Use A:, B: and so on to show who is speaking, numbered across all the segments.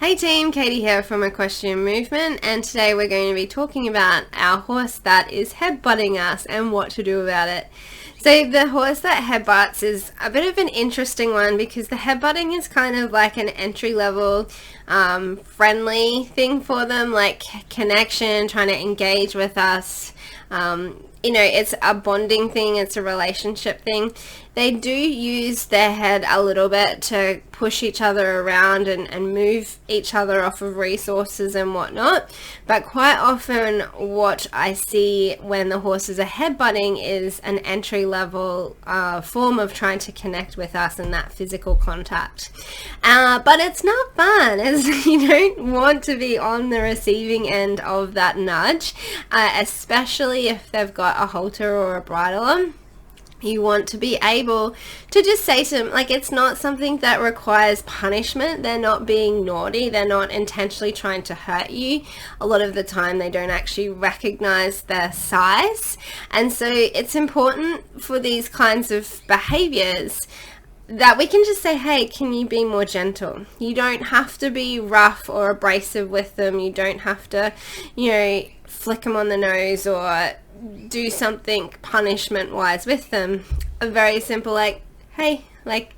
A: Hey team, Katie here from Equestrian Movement, and today we're going to be talking about our horse that is headbutting us and what to do about it. So the horse that headbutts is a bit of an interesting one because the headbutting is kind of like an entry-level friendly thing for them, like connection, trying to engage with us. It's a bonding thing, it's a relationship thing. They do use their head a little bit to push each other around and move each other off of resources and whatnot, but quite often what I see when the horses are headbutting is an entry-level form of trying to connect with us and that physical contact. But it's not fun, as you don't want to be on the receiving end of that nudge, especially if they've got a halter or a bridle on. You want to be able to just say to them, like, it's not something that requires punishment. They're not being naughty. They're not intentionally trying to hurt you. A lot of the time they don't actually recognize their size. And so it's important for these kinds of behaviors that we can just say, hey, can you be more gentle? You don't have to be rough or abrasive with them. You don't have to, flick them on the nose or do something punishment wise with them. A very simple, like, hey, like,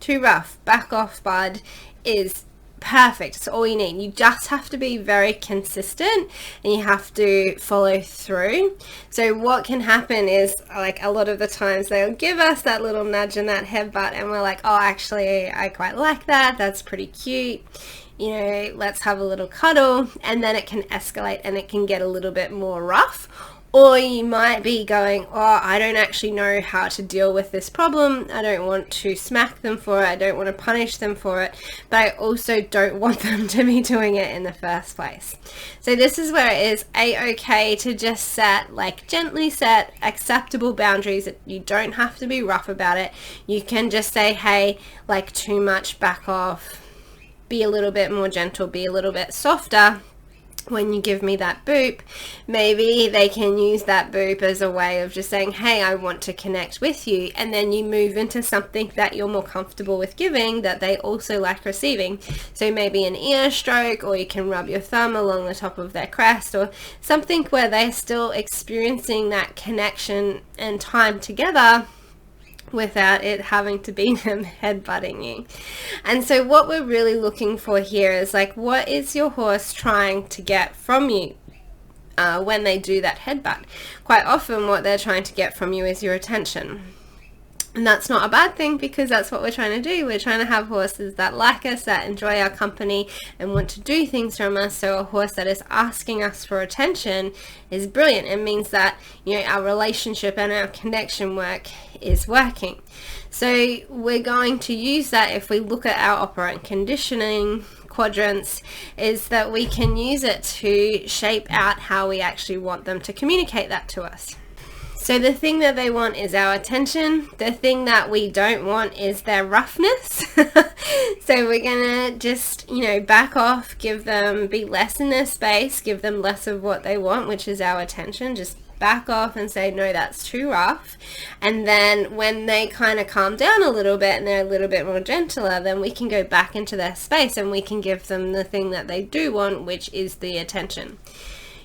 A: too rough, back off, bud, is perfect. It's all you need. You just have to be very consistent and you have to follow through. So what can happen is, like, a lot of the times they'll give us that little nudge and that headbutt and we're like, oh, actually I quite like that, that's pretty cute, let's have a little cuddle, and then it can escalate and it can get a little bit more rough. Or you might be going, oh, I don't actually know how to deal with this problem. I don't want to smack them for it. I don't want to punish them for it. But I also don't want them to be doing it in the first place. So this is where it is a-okay to just gently set acceptable boundaries. You don't have to be rough about it. You can just say, hey, like, too much, back off. Be a little bit more gentle. Be a little bit softer. When you give me that boop, maybe they can use that boop as a way of just saying, hey, I want to connect with you. And then you move into something that you're more comfortable with giving that they also like receiving. So maybe an ear stroke, or you can rub your thumb along the top of their crest, or something where they're still experiencing that connection and time together without it having to be them headbutting you. And so what we're really looking for here is, like, what is your horse trying to get from you when they do that headbutt? Quite often what they're trying to get from you is your attention. And that's not a bad thing, because that's what we're trying to do. We're trying to have horses that like us, that enjoy our company and want to do things from us. So a horse that is asking us for attention is brilliant. It means that, our relationship and our connection work is working. So we're going to use that. If we look at our operant conditioning quadrants, is that we can use it to shape out how we actually want them to communicate that to us. So the thing that they want is our attention. The thing that we don't want is their roughness. So we're gonna just, back off, be less in their space, give them less of what they want, which is our attention. Just back off and say, no, that's too rough. And then when they kind of calm down a little bit and they're a little bit more gentler, then we can go back into their space and we can give them the thing that they do want, which is the attention.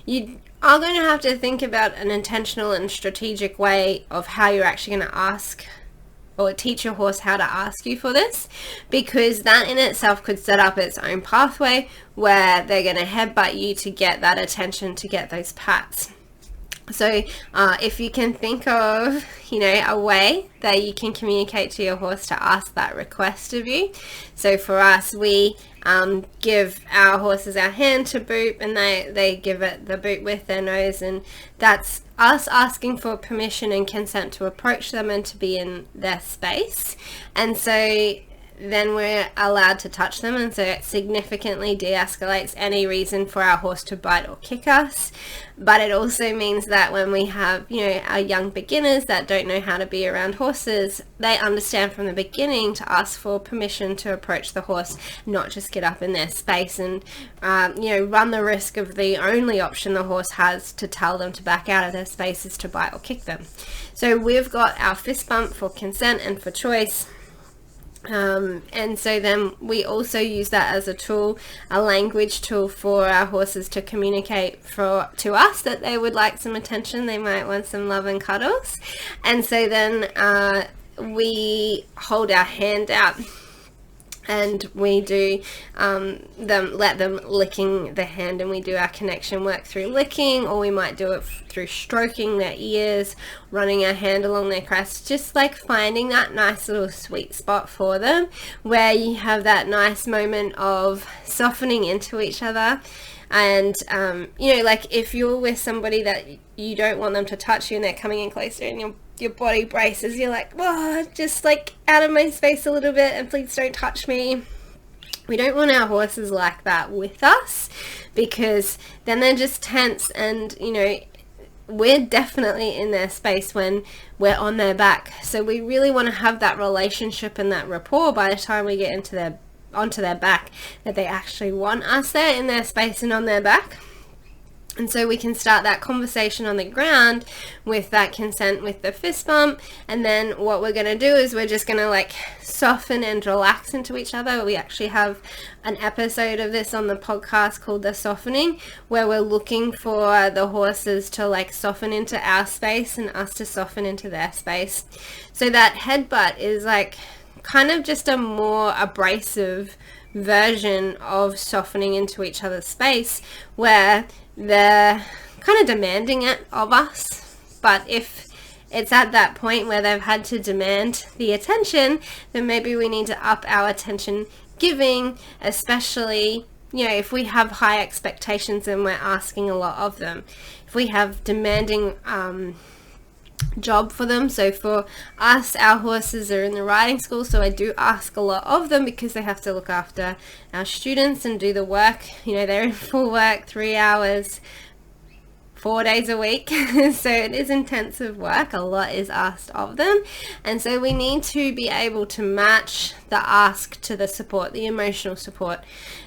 A: You are going to have to think about an intentional and strategic way of how you're actually going to ask or teach your horse how to ask you for this, because that in itself could set up its own pathway where they're going to headbutt you to get that attention, to get those pats. So if you can think of, a way that you can communicate to your horse to ask that request of you. So for us, we give our horses our hand to boop, and they give it the boop with their nose, and that's us asking for permission and consent to approach them and to be in their space. And so then we're allowed to touch them, and so it significantly de-escalates any reason for our horse to bite or kick us. But it also means that when we have, our young beginners that don't know how to be around horses, they understand from the beginning to ask for permission to approach the horse, not just get up in their space and, run the risk of the only option the horse has to tell them to back out of their space is to bite or kick them. So we've got our fist bump for consent and for choice. And so then we also use that as a tool, a language tool for our horses to communicate to us that they would like some attention, they might want some love and cuddles. And so then we hold our hand out and we do let them licking the hand, and we do our connection work through licking, or we might do it through stroking their ears, running our hand along their crest, just like finding that nice little sweet spot for them where you have that nice moment of softening into each other. And you know, like if you're with somebody that you don't want them to touch you and they're coming in closer and your body braces, you're like, whoa, just like out of my space a little bit and please don't touch me. We don't want our horses like that with us, because then they're just tense, and you know, we're definitely in their space when we're on their back. So we really want to have that relationship and that rapport by the time we get onto their back, that they actually want us there in their space and on their back. And so we can start that conversation on the ground with that consent, with the fist bump. And then what we're going to do is we're just going to like soften and relax into each other. We actually have an episode of this on the podcast called The Softening, where we're looking for the horses to like soften into our space and us to soften into their space. So that headbutt is like kind of just a more abrasive version of softening into each other's space, where they're kind of demanding it of us. But if it's at that point where they've had to demand the attention, then maybe we need to up our attention giving, especially, you know, if we have high expectations and we're asking a lot of them. If we have demanding job for them. So for us, our horses are in the riding school, so I do ask a lot of them because they have to look after our students and do the work. You know, they're in full work, 3 hours, 4 days a week. So it is intensive work. A lot is asked of them. And so we need to be able to match the ask to the support, the emotional support.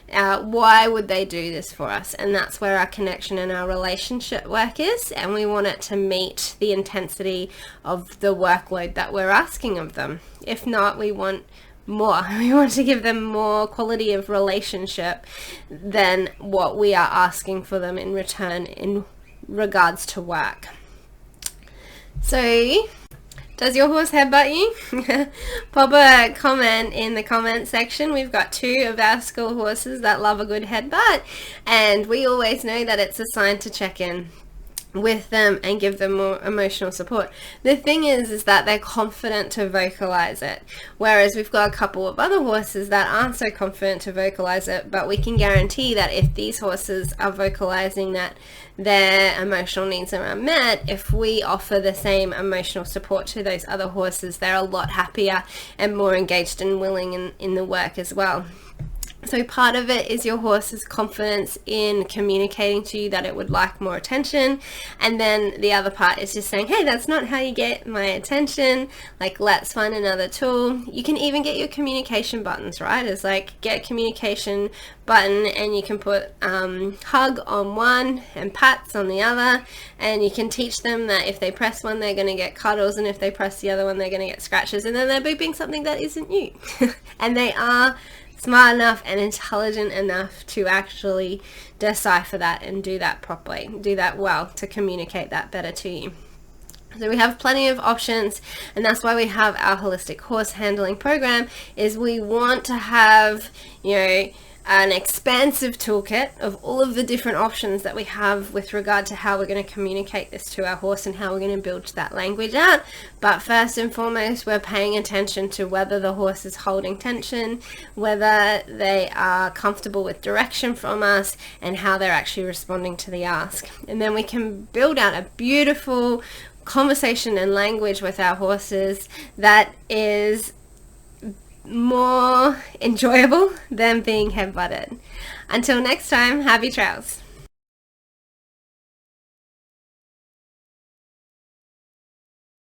A: Why would they do this for us? And that's where our connection and our relationship work is. And we want it to meet the intensity of the workload that we're asking of them. If not, we want more. We want to give them more quality of relationship than what we are asking for them in return in regards to work. So, does your horse headbutt you? Pop a comment in the comment section. We've got 2 of our school horses that love a good headbutt, and we always know that it's a sign to check in with them and give them more emotional support. The thing is that they're confident to vocalize it, whereas we've got a couple of other horses that aren't so confident to vocalize it. But we can guarantee that if these horses are vocalizing that their emotional needs are met, if we offer the same emotional support to those other horses, they're a lot happier and more engaged and willing in the work as well. So part of it is your horse's confidence in communicating to you that it would like more attention. And then the other part is just saying, hey, that's not how you get my attention. Like, let's find another tool. You can even get your communication buttons, right? It's like, get communication button, and you can put hug on one and pats on the other. And you can teach them that if they press one, they're going to get cuddles. And if they press the other one, they're going to get scratches. And then they're booping something that isn't you. And they are smart enough and intelligent enough to actually decipher that and do that properly, do that well, to communicate that better to you. So we have plenty of options, and that's why we have our holistic horse handling program. Is we want to have, you know, an expansive toolkit of all of the different options that we have with regard to how we're going to communicate this to our horse and how we're going to build that language out. But first and foremost, we're paying attention to whether the horse is holding tension, whether they are comfortable with direction from us, and how they're actually responding to the ask. And then we can build out a beautiful conversation and language with our horses that is more enjoyable than being headbutted. Until next time, happy trails.